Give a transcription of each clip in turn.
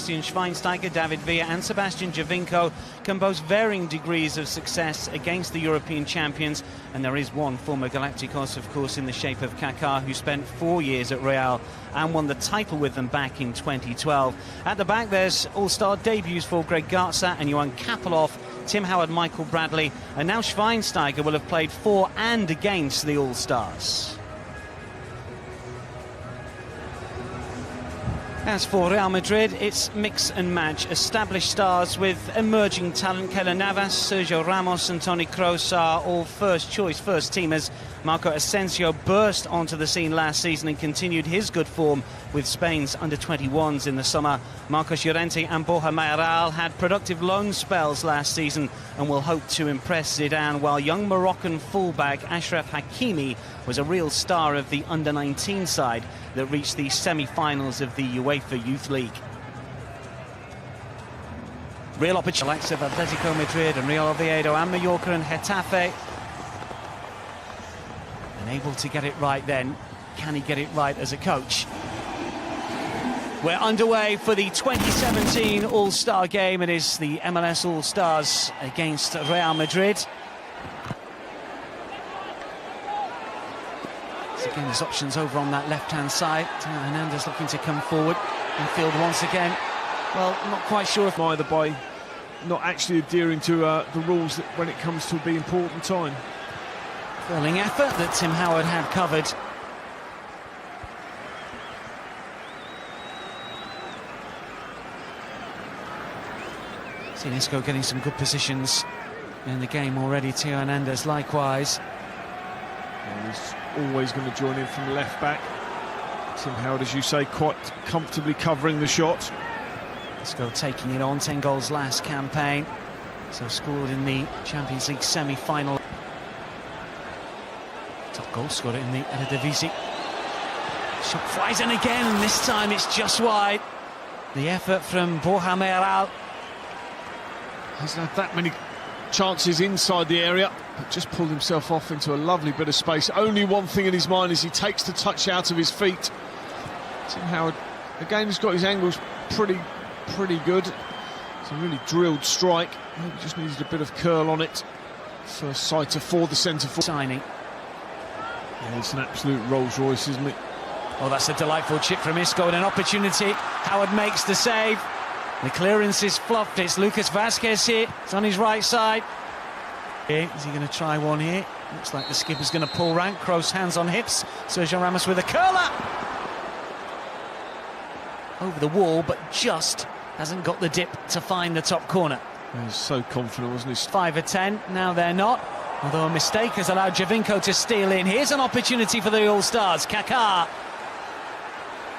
Schweinsteiger, David Villa and Sebastian Giovinco can boast varying degrees of success against the European champions, and there is one former Galacticos, of course, in the shape of Kaká, who spent 4 years at Real and won the title with them back in 2012. At the back there's all-star debuts for Greg Garza and Johan Kapelov, Tim Howard, Michael Bradley, and now Schweinsteiger will have played for and against the All-Stars. As for Real Madrid, it's mix and match. Established stars with emerging talent. Keylor Navas, Sergio Ramos and Toni Kroos are all first-choice first-teamers. Marco Asensio burst onto the scene last season and continued his good form with Spain's under-21s in the summer. Marcos Llorente and Borja Mayoral had productive loan spells last season and will hope to impress Zidane, while young Moroccan fullback Achraf Hakimi was a real star of the under-19 side that reached the semi-finals of the UEFA Youth League. Real opportunity, likes of Atletico Madrid and Real Oviedo and Mallorca and Getafe. And able to get it right then. Can he get it right as a coach? We're underway for the 2017 All-Star game. It is the MLS All Stars against Real Madrid. So again, there's options over on that left-hand side. Hernandez looking to come forward and field once again. Well, I'm not quite sure if either by not actually adhering to the rules when it comes to the important time. Thrilling effort that Tim Howard had covered. Isco getting some good positions in the game already. Theo Hernandez likewise. And he's always going to join in from the left back. Tim Howard, as you say, quite comfortably covering the shot. Isco taking it on, 10 goals last campaign. So scored in the Champions League semi-final. Top goal scorer in the Eredivisie. Shot flies in again, and this time it's just wide. The effort from Borja Mayoral. Hasn't had that many chances inside the area, but just pulled himself off into a lovely bit of space. Only one thing in his mind as he takes the touch out of his feet. Tim Howard, again, has got his angles pretty good. It's a really drilled strike. He just needed a bit of curl on it. First sighter for the centre forward. Signing. Yeah, it's an absolute Rolls Royce, isn't it? Oh, that's a delightful chip from Isco and an opportunity. Howard makes the save. The clearance is fluffed. It's Lucas Vazquez here. It's on his right side. Is he going to try one here? Looks like the skipper's going to pull rank. Kroos hands on hips. Sergio Ramos with a curler. Over the wall, but just hasn't got the dip to find the top corner. He was so confident, wasn't he? 5 of 10. Now they're not. Although a mistake has allowed Giovinco to steal in. Here's an opportunity for the All-Stars. Kaká.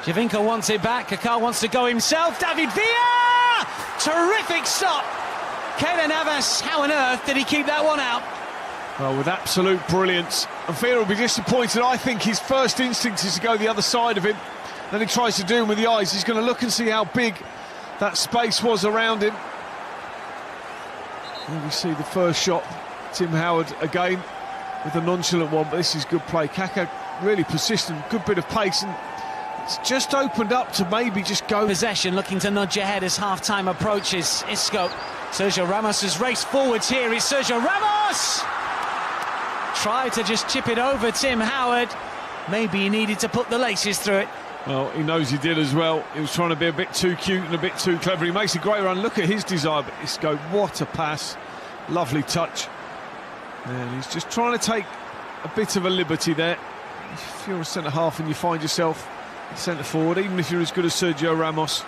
Giovinco wants it back. Kaká wants to go himself. David Villa! Terrific stop. Keylor Navas, how on earth did he keep that one out? Well, with absolute brilliance. And Villa will be disappointed. I think his first instinct is to go the other side of him. Then he tries to do him with the eyes. He's going to look and see how big that space was around him. And we see the first shot. Tim Howard again with a nonchalant one, but this is good play. Kaká really persistent, good bit of pace, and it's just opened up to maybe just go. Possession, looking to nudge ahead as half-time approaches. Isco. Sergio Ramos has raced forwards here. It's Sergio Ramos! Tried to just chip it over Tim Howard. Maybe he needed to put the laces through it. Well, he knows he did as well. He was trying to be a bit too cute and a bit too clever. He makes a great run. Look at his desire, but Isco, what a pass. Lovely touch. And he's just trying to take a bit of a liberty there. If you're a centre-half and you find yourself centre-forward, even if you're as good as Sergio Ramos...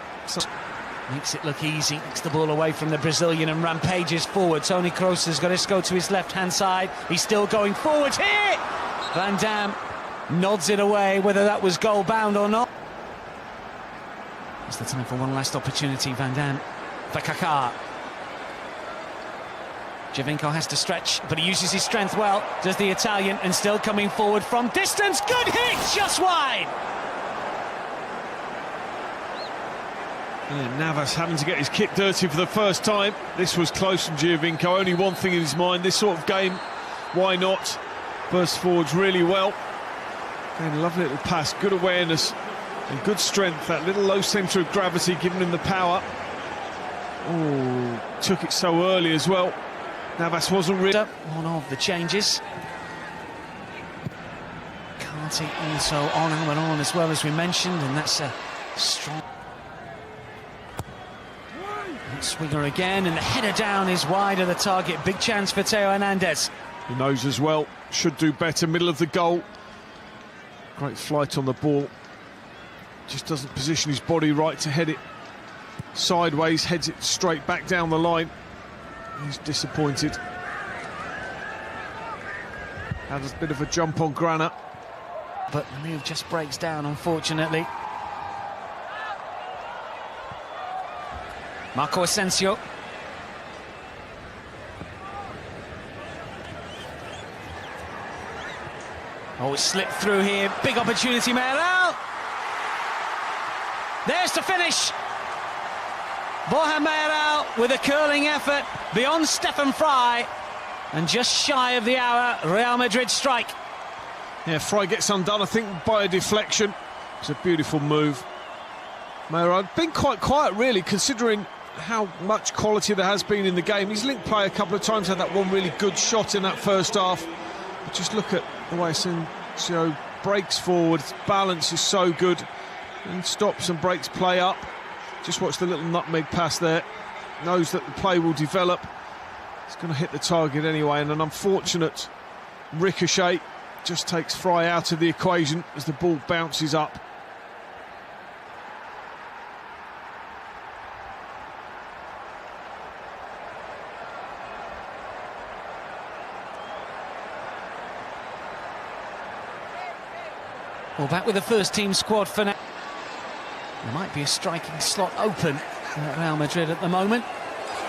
Makes it look easy, takes the ball away from the Brazilian and rampages forward. Toni Kroos has got Isco to his left-hand side. He's still going forward here! Van Dam nods it away, whether that was goal-bound or not. It's the time for one last opportunity, Van Dam. For Kaká. Giovinco has to stretch, but he uses his strength well, does the Italian, and still coming forward from distance. Good hit, just wide! Yeah, Navas having to get his kit dirty for the first time. This was close from Giovinco, only one thing in his mind, this sort of game, why not? Burst forwards really well. Again, lovely little pass, good awareness And good strength, that little low centre of gravity giving him the power. Oh, took it so early as well. Navas wasn't really... One of the changes. Carty also on as well, as we mentioned, and that's a strong... Swinger again, and the header down is wide of the target. Big chance for Theo Hernandez. He knows as well, should do better, middle of the goal. Great flight on the ball. Just doesn't position his body right to head it sideways, heads it straight back down the line. He's disappointed. Had a bit of a jump on Grana. But the move just breaks down, unfortunately. Marco Asensio. Oh, it slipped through here. Big opportunity, Mayoral. There's to finish. Borja Mayoral with a curling effort beyond Stefan Fry. And just shy of the hour, Real Madrid strike. Yeah, Fry gets undone, I think, by a deflection. It's a beautiful move. Mayoral been quite quiet, really, considering how much quality there has been in the game. He's linked play a couple of times, had that one really good shot in that first half. But just look at the way Asensio breaks forward, his balance is so good, and stops and breaks play up. Just watch the little nutmeg pass there. Knows that the play will develop. It's going to hit the target anyway, and an unfortunate ricochet just takes Fry out of the equation as the ball bounces up. Well, back with the first team squad for now. There might be a striking slot open at Real Madrid at the moment.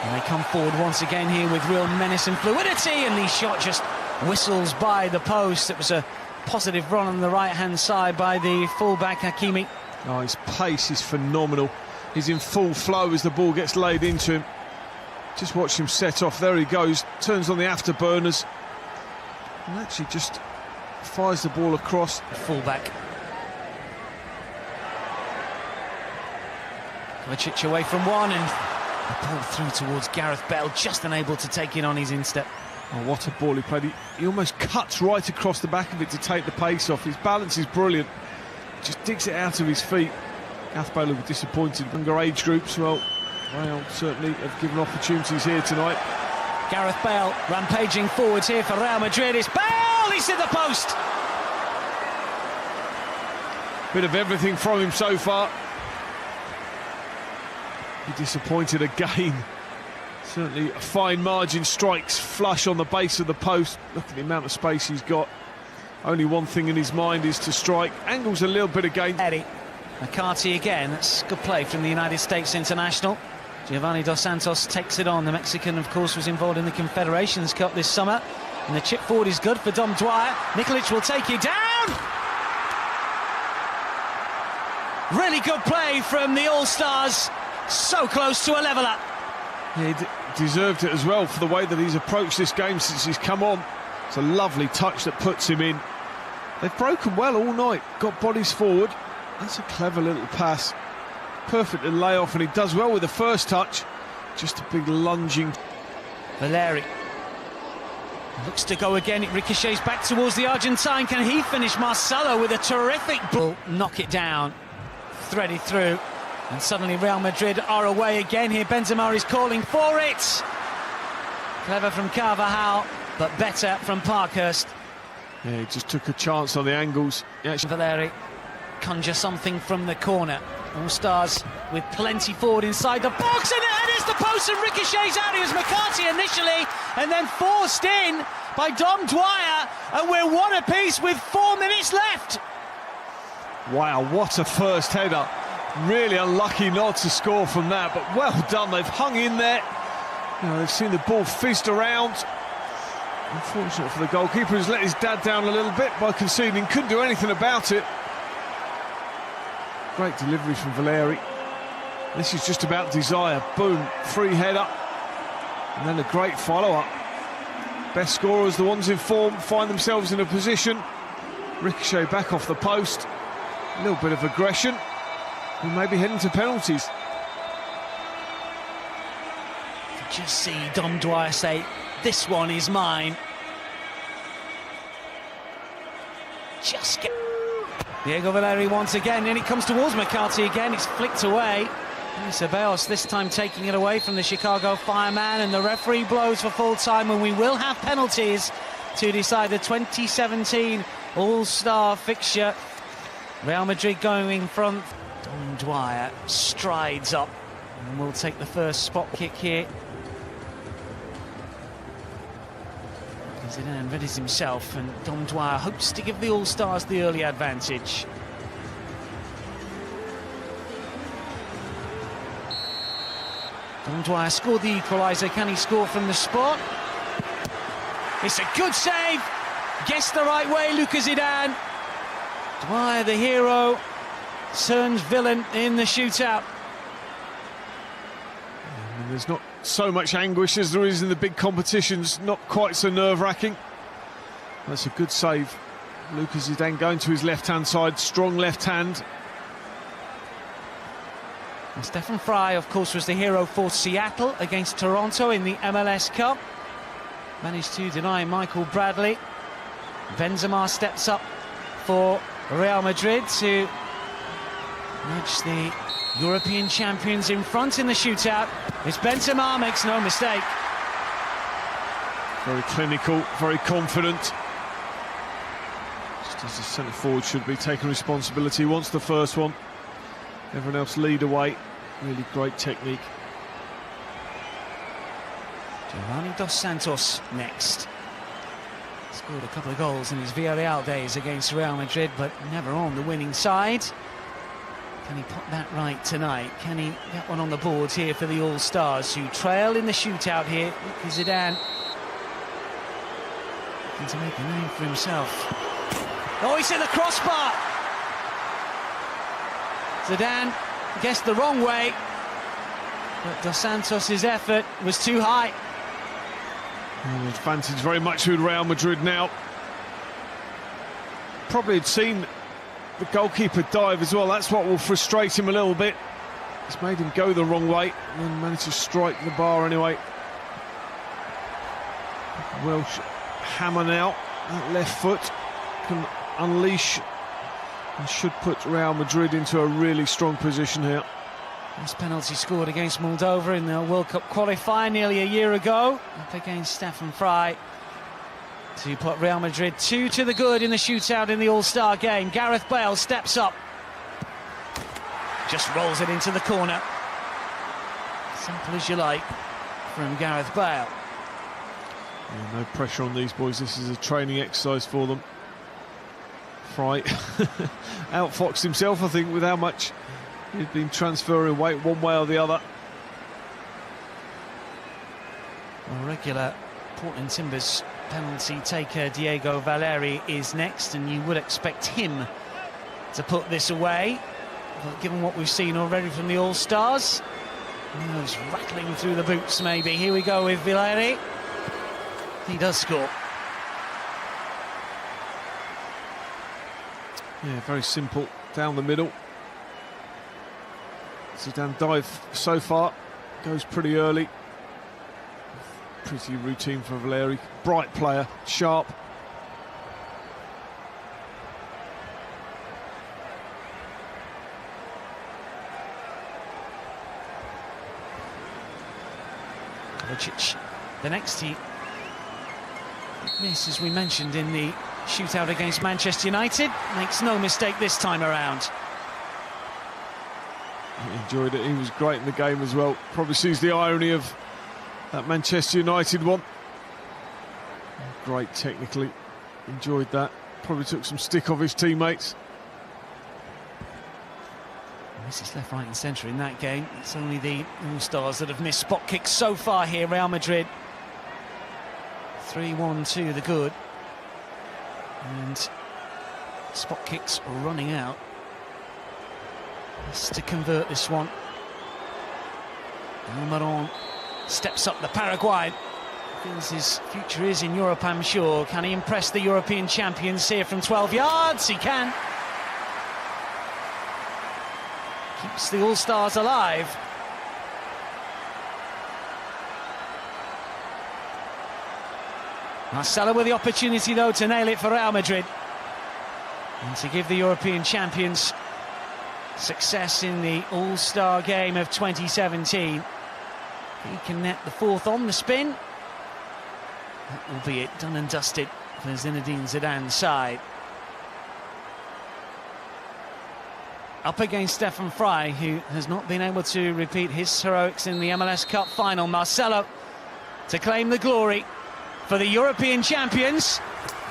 And they come forward once again here with real menace and fluidity, and the shot just whistles by the post. It was a positive run on the right-hand side by the full-back Hakimi. Oh, his pace is phenomenal. He's in full flow as the ball gets laid into him. Just watch him set off. There he goes, turns on the afterburners, and actually just fires the ball across. Full-back. Kovacic away from one, and the ball through towards Gareth Bale, just unable to take it on his instep. Oh, what a ball he played. He almost cuts right across the back of it to take the pace off. His balance is brilliant. Just digs it out of his feet. Gareth Bale will be disappointed. Younger age groups, well, Real certainly have given opportunities here tonight. Gareth Bale rampaging forwards here for Real Madrid. It's Bale! He's hit the post! Bit of everything from him so far. Be disappointed again. Certainly a fine margin, strikes flush on the base of the post. Look at the amount of space he's got. Only one thing in his mind is to strike. Angles a little bit again. Eddie McCarthy again. That's good play from the United States international. Giovanni Dos Santos takes it on. The Mexican, of course, was involved in the Confederations Cup this summer. And the chip forward is good for Dom Dwyer. Nikolic will take it down. Really good play from the All Stars. So close to a leveller. Yeah, he deserved it as well for the way that he's approached this game since he's come on. It's a lovely touch that puts him in. They've broken well all night, got bodies forward. That's a clever little pass. Perfect in lay-off, and he does well with the first touch. Just a big lunging. Valeri looks to go again. It ricochets back towards the Argentine. Can he finish? Marcelo with a terrific ball. Knock it down. Threaded through. And suddenly Real Madrid are away again here. Benzema is calling for it. Clever from Carvajal, but better from Parkhurst. Yeah, he just took a chance on the angles. Yeah, Valeri conjure something from the corner. All Stars with plenty forward inside the box, and it is the post and ricochets out. It was McCarthy initially, and then forced in by Dom Dwyer, and we're one apiece with 4 minutes left. Wow, what a first header. Really unlucky not to score from that, but well done. They've hung in there. You know, they've seen the ball fizzed around. Unfortunate for the goalkeeper, who's let his dad down a little bit by conceding. Couldn't do anything about it. Great delivery from Valeri. This is just about desire. Boom, free header. And then a great follow-up. Best scorers, the ones in form, find themselves in a position. Ricochet back off the post. A little bit of aggression. We may be heading to penalties. Just see Dom Dwyer say, "This one is mine." Just get... Diego Valeri once again, and it comes towards McCarthy again. It's flicked away. Ceballos this time taking it away from the Chicago Fireman, and the referee blows for full time, and we will have penalties to decide the 2017 All-Star fixture. Real Madrid going in front. Dom Dwyer strides up and will take the first spot kick here. Zidane readies himself, and Dom Dwyer hopes to give the All-Stars the early advantage. Dom Dwyer scored the equaliser. Can he score from the spot? It's a good save. Guessed the right way, Lucas Zidane. Dwyer, the hero, turns villain in the shootout. And there's not so much anguish as there is in the big competitions. Not quite so nerve-wracking. That's a good save. Lucas Zidane going to his left-hand side. Strong left hand. And Stefan Fry, of course, was the hero for Seattle against Toronto in the MLS Cup. Managed to deny Michael Bradley. Benzema steps up for Real Madrid to nudge the European champions in front in the shootout. It's Benzema, makes no mistake. Very clinical, very confident. Just as the centre-forward should be, taking responsibility. Wants the first one. Everyone else lead away. Really great technique. Giovanni Dos Santos next. Scored a couple of goals in his Villarreal days against Real Madrid, but never on the winning side. Can he put that right tonight? Can he get one on the board here for the All-Stars, who trail in the shootout here? Lucas Zidane looking to make a name for himself. Oh, he's in the crossbar! Zidane guessed the wrong way, but Dos Santos' effort was too high. The advantage very much with Real Madrid now. Probably had seen the goalkeeper dive as well. That's what will frustrate him a little bit. It's made him go the wrong way and then managed to strike the bar anyway. Welsh hammer now. That left foot can unleash and should put Real Madrid into a really strong position here. This penalty scored against Moldova in the World Cup qualifier nearly a year ago, up against Stefan Fry, to put Real Madrid 2 to the good in the shootout in the All-Star game. Gareth Bale steps up, just rolls it into the corner. Simple as you like from Gareth Bale. Yeah, no pressure on these boys. This is a training exercise for them. Fry outfoxed himself, I think, with how much he'd been transferring weight one way or the other. Well, regular Portland Timbers penalty taker Diego Valeri is next, and you would expect him to put this away. But given what we've seen already from the All-Stars, nerves rattling through the boots maybe. Here we go with Valeri. He does score. Yeah, very simple, down the middle. Zidane dive so far, goes pretty early. Pretty routine for Valeri. Bright player, sharp. Kovacic, the next he miss, as we mentioned in the shootout against Manchester United, makes no mistake this time around. He enjoyed it, he was great in the game as well. Probably sees the irony of that Manchester United one. Great technically, enjoyed that. Probably took some stick off his teammates. Misses left, right and centre in that game. It's only the All-Stars that have missed spot kicks so far here. Real Madrid 3-1 to the good. And spot kicks running out. Has to convert this one. Almiron steps up, the Paraguayan. Feels his future is in Europe, I'm sure. Can he impress the European champions here from 12 yards? He can. keeps the All Stars alive. Marcelo with the opportunity, though, to nail it for Real Madrid and to give the European champions success in the All-Star game of 2017. He can net the fourth on the spin. That will be it, done and dusted for Zinedine Zidane's side. Up against Stefan Frey, who has not been able to repeat his heroics in the MLS Cup final. Marcelo to claim the glory for the European champions.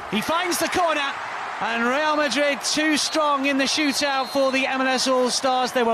He finds the corner, and Real Madrid too strong in the shootout for the MLS All Stars. They were